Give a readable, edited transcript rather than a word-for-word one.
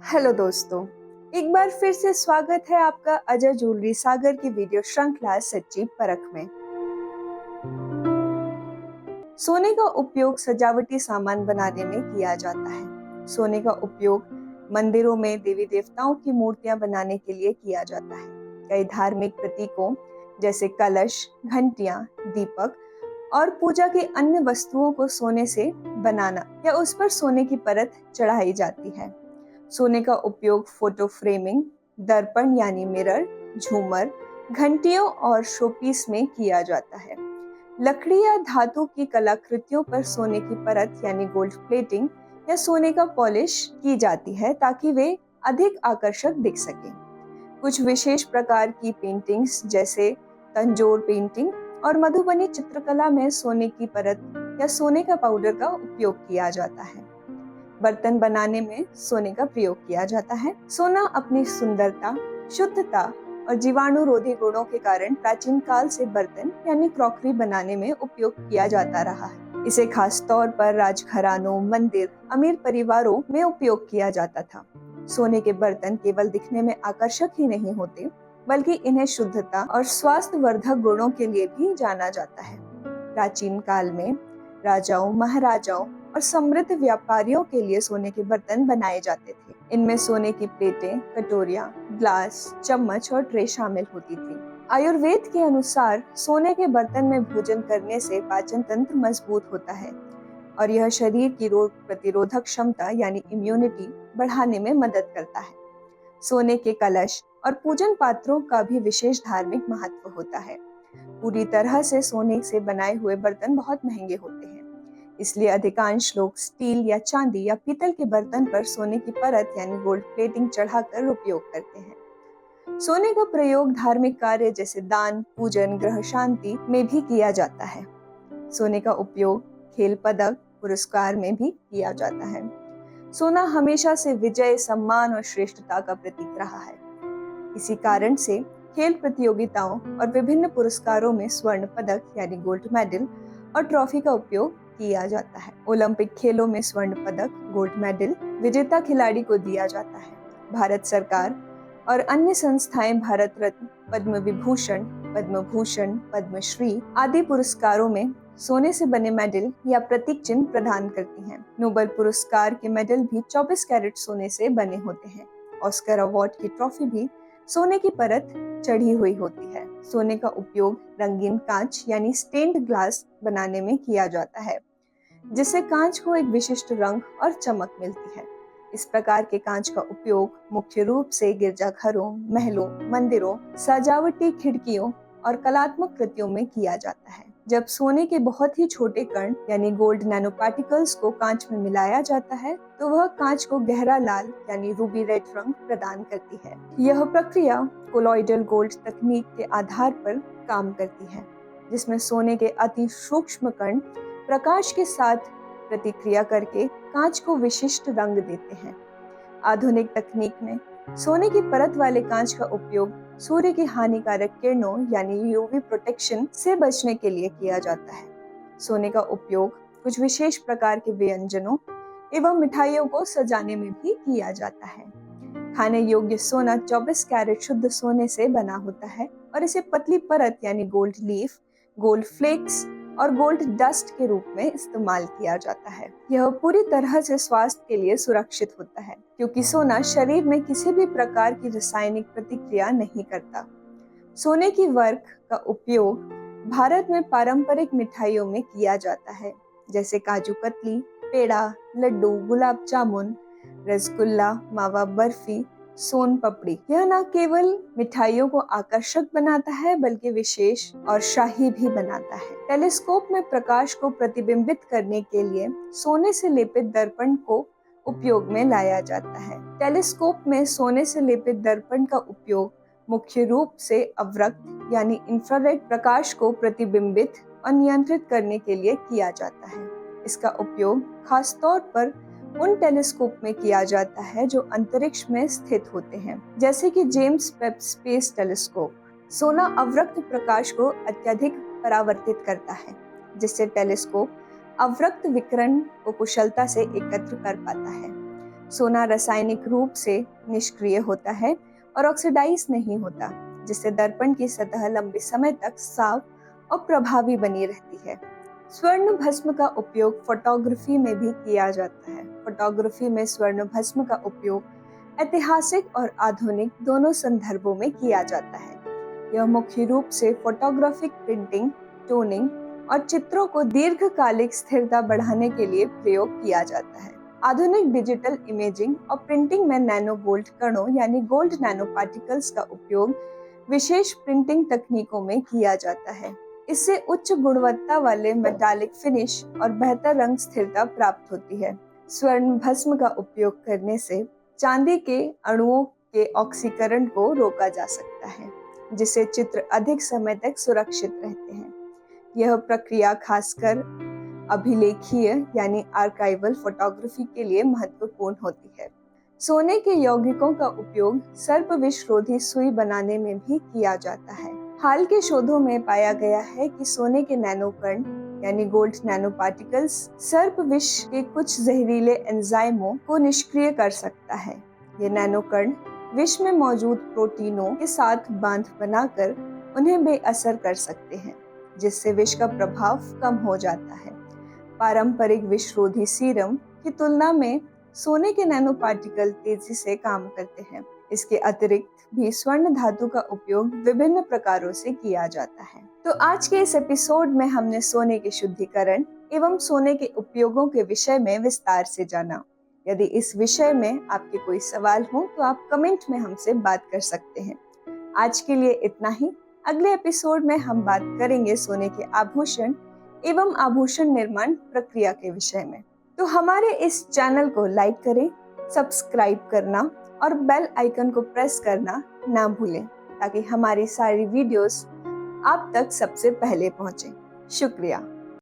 Hello दोस्तों, एक बार फिर से स्वागत है आपका अजय ज्वेलरी सागर की वीडियो श्रृंखला सच्ची परख में। सोने का उपयोग सजावटी सामान बनाने में किया जाता है। सोने का उपयोग मंदिरों में देवी देवताओं की मूर्तियां बनाने के लिए किया जाता है। कई धार्मिक प्रतीकों जैसे कलश, घंटियां, दीपक और पूजा की अन्य वस्तुओं को सोने से बनाना या उस पर सोने की परत चढ़ाई जाती है। सोने का उपयोग फोटो फ्रेमिंग, दर्पण यानी मिरर, झूमर, घंटियों और शोपीस में किया जाता है। लकड़ी या धातु की कलाकृतियों पर सोने की परत यानी गोल्ड प्लेटिंग या सोने का पॉलिश की जाती है ताकि वे अधिक आकर्षक दिख सके। कुछ विशेष प्रकार की पेंटिंग्स जैसे तंजोर पेंटिंग और मधुबनी चित्रकला में सोने की परत या सोने का पाउडर का उपयोग किया जाता है। बर्तन बनाने में सोने का प्रयोग किया जाता है। सोना अपनी सुंदरता, शुद्धता और जीवाणुरोधी गुणों के कारण प्राचीन काल से बर्तन यानी क्रॉकरी बनाने में उपयोग किया जाता रहा है। इसे खास तौर पर राजघरानों, मंदिर, अमीर परिवारों में उपयोग किया जाता था। सोने के बर्तन केवल दिखने में आकर्षक ही नहीं होते, बल्कि इन्हें शुद्धता और स्वास्थ्यवर्धक गुणों के लिए भी जाना जाता है। प्राचीन काल में राजाओं, महाराजाओं और समृद्ध व्यापारियों के लिए सोने के बर्तन बनाए जाते थे। इनमें सोने की प्लेटें, कटोरियां, ग्लास, चम्मच और ट्रे शामिल होती थी। आयुर्वेद के अनुसार सोने के बर्तन में भोजन करने से पाचन तंत्र मजबूत होता है और यह शरीर की रोग प्रतिरोधक क्षमता यानी इम्यूनिटी बढ़ाने में मदद करता है। सोने के कलश और पूजन पात्रों का भी विशेष धार्मिक महत्व होता है। पूरी तरह से सोने से बनाए हुए बर्तन बहुत महंगे होते हैं, इसलिए अधिकांश लोग स्टील या चांदी या पीतल के बर्तन पर सोने की परत यानी गोल्ड प्लेटिंग चढ़ाकर उपयोग करते हैं। सोने का प्रयोग धार्मिक कार्य जैसे दान, पूजन, ग्रह शांति में भी किया जाता है। सोने का उपयोग खेल पदक, पुरस्कार में भी किया जाता है। सोना हमेशा से विजय, सम्मान और श्रेष्ठता का प्रतीक रहा है। इसी कारण से खेल प्रतियोगिताओं और विभिन्न पुरस्कारों में स्वर्ण पदक यानी गोल्ड मेडल और ट्रॉफी का उपयोग किया जाता है। ओलंपिक खेलों में स्वर्ण पदक, गोल्ड मेडल विजेता खिलाड़ी को दिया जाता है। भारत सरकार और अन्य संस्थाएं भारत रत्न, पद्म विभूषण, पद्म भूषण, पद्मश्री आदि पुरस्कारों में सोने से बने मेडल या प्रतीक चिन्ह प्रदान करती हैं। नोबेल पुरस्कार के मेडल भी 24 कैरेट सोने से बने होते हैं। ऑस्कर अवार्ड की ट्रॉफी भी सोने की परत चढ़ी हुई होती है। सोने का उपयोग रंगीन कांच यानी स्टेन्ड ग्लास बनाने में किया जाता है, जिससे कांच को एक विशिष्ट रंग और चमक मिलती है। इस प्रकार के कांच का उपयोग मुख्य रूप से गिरजाघरों, महलों, मंदिरों, सजावटी खिड़कियों और कलात्मक कृतियों में किया जाता है। जब सोने के बहुत ही छोटे कण यानी गोल्ड नैनो पार्टिकल्स को कांच में मिलाया जाता है, तो वह कांच को गहरा लाल यानी रूबी रेड रंग प्रदान करती है। यह प्रक्रिया कोलॉइडल गोल्ड तकनीक के आधार पर काम करती है, जिसमें सोने के अति सूक्ष्म कण प्रकाश के साथ प्रतिक्रिया करके कांच को विशिष्ट रंग देते हैं। आधुनिक तकनीक में सोने की परत वाले कांच का उपयोग सूर्य की हानिकारक किरणों यानी यूवी प्रोटेक्शन से बचने के लिए किया जाता है। सोने का उपयोग कुछ विशेष प्रकार के व्यंजनों एवं मिठाइयों को सजाने में भी किया जाता है। खाने योग्य सोना 24 कैरेट शुद्ध सोने से बना होता है और इसे पतली परत यानी गोल्ड लीफ, गोल्ड फ्लेक्स और गोल्ड डस्ट के रूप में इस्तेमाल किया जाता है। यह पूरी तरह से स्वास्थ्य के लिए सुरक्षित होता है, क्योंकि सोना शरीर में किसी भी प्रकार की रासायनिक प्रतिक्रिया नहीं करता। सोने की वर्क का उपयोग भारत में पारंपरिक मिठाइयों में किया जाता है, जैसे काजू कतली, पेड़ा, लड्डू, गुलाब जामुन, रसगुल्ला, मावा बर्फी, सोन पपड़ी। यह न केवल मिठाइयों को आकर्षक बनाता है, बल्कि विशेष और शाही भी बनाता है। टेलीस्कोप में प्रकाश को प्रतिबिंबित करने के लिए सोने से लेपित दर्पण को उपयोग में लाया जाता है। टेलीस्कोप में सोने से लेपित दर्पण का उपयोग मुख्य रूप से अवरक्त यानी इंफ्रारेड प्रकाश को प्रतिबिंबित और नियंत्रित करने के लिए किया जाता है। इसका उपयोग खास तौर पर उन टेलीस्कोप में किया जाता है जो अंतरिक्ष में स्थित होते हैं, जैसे कि जेम्स वेब स्पेस टेलीस्कोप। सोना अवरक्त प्रकाश को अत्यधिक परावर्तित करता है, जिससे टेलीस्कोप अवरक्त विकिरण को कुशलता से एकत्र कर पाता है। सोना रासायनिक रूप से निष्क्रिय होता है और ऑक्सीडाइज नहीं होता, जिससे दर्पण की सतह लंबे समय तक साफ और प्रभावी बनी रहती है। स्वर्ण भस्म का उपयोग फोटोग्राफी में भी किया जाता है। फोटोग्राफी में स्वर्ण भस्म का उपयोग ऐतिहासिक और आधुनिक दोनों संदर्भों में किया जाता है। यह मुख्य रूप से फोटोग्राफिक प्रिंटिंग, टोनिंग और चित्रों को दीर्घकालिक स्थिरता बढ़ाने के लिए प्रयोग किया जाता है। आधुनिक डिजिटल इमेजिंग और प्रिंटिंग में नैनो गोल्ड कणों यानी गोल्ड नैनो पार्टिकल्स का उपयोग विशेष प्रिंटिंग तकनीकों में किया जाता है। इससे उच्च गुणवत्ता वाले मेटालिक फिनिश और बेहतर रंग स्थिरता प्राप्त होती है। स्वर्ण भस्म का उपयोग करने से चांदी के अणुओं के ऑक्सीकरण को रोका जा सकता है, जिससे चित्र अधिक समय तक सुरक्षित रहते हैं। यह प्रक्रिया खासकर अभिलेखीय यानी आर्काइवल फोटोग्राफी के लिए महत्वपूर्ण होती है। सोने के यौगिकों का उपयोग सर्प विष रोधी सुई बनाने में भी किया जाता है। हाल के शोधों में पाया गया है कि सोने के नैनोकण यानी गोल्ड नैनो पार्टिकल्स सर्प विष के कुछ जहरीले एंजाइमों को निष्क्रिय कर सकता है। ये नैनोकण विष में मौजूद प्रोटीनों के साथ बांध बनाकर उन्हें बेअसर कर सकते हैं, जिससे विष का प्रभाव कम हो जाता है। पारंपरिक विषरोधी सीरम की तुलना में सोने के नैनो पार्टिकल तेजी से काम करते हैं। इसके अतिरिक्त भी स्वर्ण धातु का उपयोग विभिन्न प्रकारों से किया जाता है। तो आज के इस एपिसोड में हमने सोने के शुद्धिकरण एवं सोने के उपयोगों के विषय में विस्तार से जाना। यदि इस विषय में आपके कोई सवाल हो तो आप कमेंट में हमसे बात कर सकते हैं। आज के लिए इतना ही। अगले एपिसोड में हम बात करेंगे सोने के आभूषण एवं आभूषण निर्माण प्रक्रिया के विषय में। तो हमारे इस चैनल को लाइक करें, सब्सक्राइब करना और बेल आइकन को प्रेस करना ना भूलें, ताकि हमारी सारी वीडियोस आप तक सबसे पहले पहुंचे। शुक्रिया।